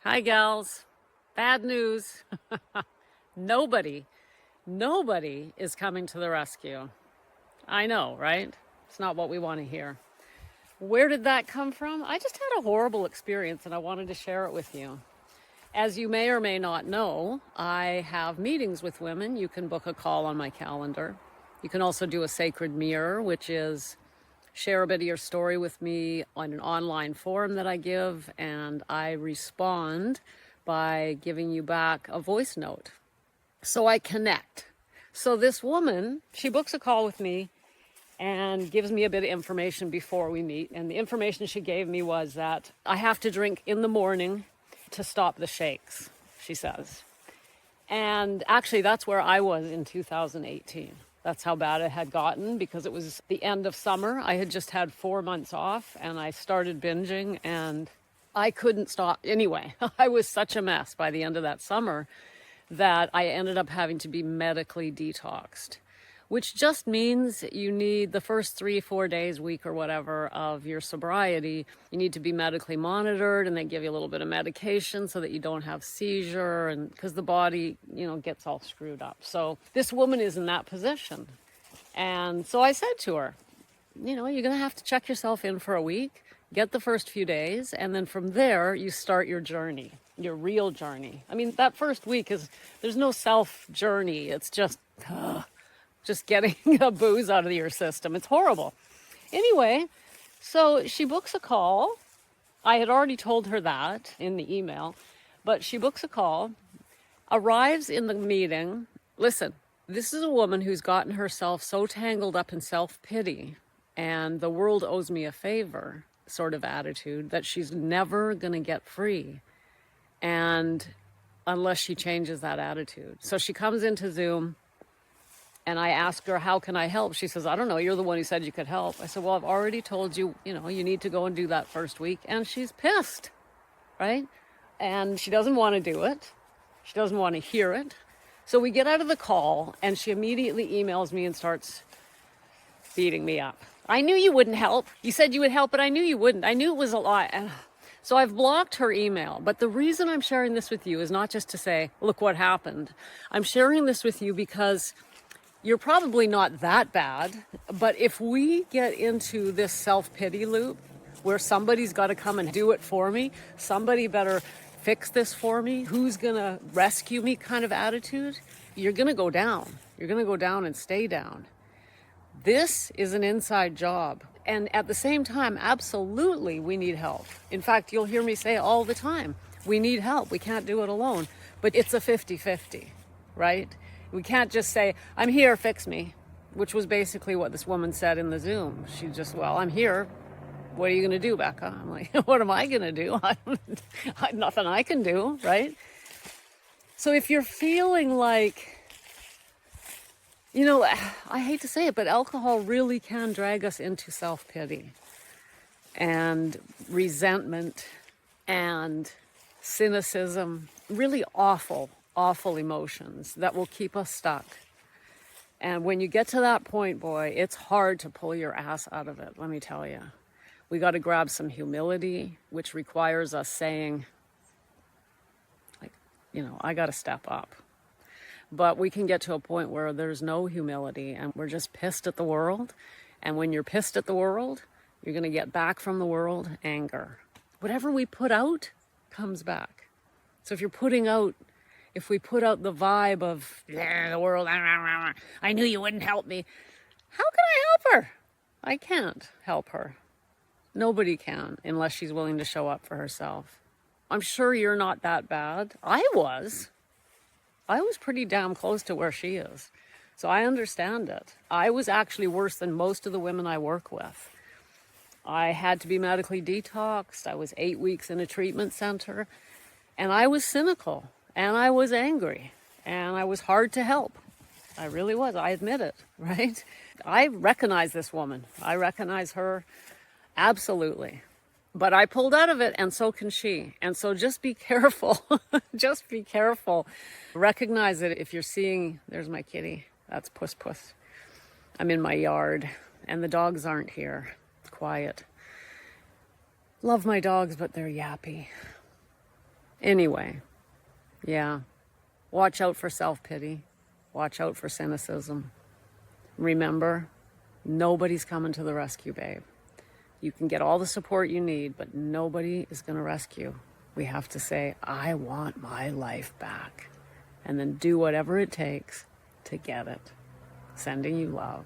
Hi, gals. Bad news. Nobody is coming to the rescue. I know, right? It's not what we want to hear. Where did that come from? I just had a horrible experience and I wanted to share it with you. As you may or may not know, I have meetings with women. You can book a call on my calendar. You can also do a sacred mirror, which is share a bit of your story with me on an online forum that I give, and I respond by giving you back a voice note. So I connect. So this woman, she books a call with me and gives me a bit of information before we meet. And the information she gave me was that I have to drink in the morning to stop the shakes, she says. And actually, that's where I was in 2018. That's how bad it had gotten, because it was the end of summer. I had just had 4 months off and I started binging and I couldn't stop. Anyway, I was such a mess by the end of that summer that I ended up having to be medically detoxed, which just means you need the first 3-4 days, week or whatever of your sobriety, you need to be medically monitored, and they give you a little bit of medication so that you don't have seizure, and because the body, gets all screwed up. So this woman is in that position. And so I said to her, you're going to have to check yourself in for a week, get the first few days, and then from there you start your journey, your real journey. I mean, that first week there's no self journey. It's just getting a booze out of your system. It's horrible. Anyway, so she books a call. I had already told her that in the email, but she books a call, arrives in the meeting. Listen, this is a woman who's gotten herself so tangled up in self-pity and the world owes me a favor sort of attitude that she's never going to get free. And unless she changes that attitude. So she comes into Zoom. And I asked her, how can I help? She says, I don't know. You're the one who said you could help. I said, well, I've already told you, you need to go and do that first week. And she's pissed, right? And she doesn't want to do it. She doesn't want to hear it. So we get out of the call and she immediately emails me and starts beating me up. I knew you wouldn't help. You said you would help, but I knew you wouldn't. I knew it was a lie. So I've blocked her email. But the reason I'm sharing this with you is not just to say, look what happened. I'm sharing this with you because you're probably not that bad, but if we get into this self-pity loop where somebody's got to come and do it for me, somebody better fix this for me, who's going to rescue me kind of attitude, you're going to go down. You're going to go down and stay down. This is an inside job. And at the same time, absolutely, we need help. In fact, you'll hear me say all the time, we need help. We can't do it alone. But it's a 50-50, right? We can't just say, I'm here, fix me, which was basically what this woman said in the Zoom. She just, well, I'm here. What are you going to do, Becca? I'm like, what am I going to do? Nothing I can do, right? So if you're feeling like, I hate to say it, but alcohol really can drag us into self-pity and resentment and cynicism, really awful emotions that will keep us stuck. And when you get to that point, boy, it's hard to pull your ass out of it, let me tell you. We got to grab some humility, which requires us saying, I got to step up. But we can get to a point where there's no humility and we're just pissed at the world. And when you're pissed at the world, you're going to get back from the world anger. Whatever we put out comes back. So if we put out the vibe of the world, I knew you wouldn't help me. How can I help her? I can't help her. Nobody can unless she's willing to show up for herself. I'm sure you're not that bad. I was pretty damn close to where she is. So I understand it. I was actually worse than most of the women I work with. I had to be medically detoxed. I was 8 weeks in a treatment center. And I was cynical. And I was angry. And I was hard to help. I really was. I admit it, right? I recognize this woman. I recognize her absolutely. But I pulled out of it, and so can she. And so just be careful. Just be careful. Recognize it if you're seeing, there's my kitty. That's Puss Puss. I'm in my yard, and the dogs aren't here. It's quiet. Love my dogs, but they're yappy. Anyway, yeah, watch out for self-pity. Watch out for cynicism. Remember, nobody's coming to the rescue, babe. You can get all the support you need, but nobody is going to rescue. We have to say, I want my life back. And then do whatever it takes to get it. Sending you love.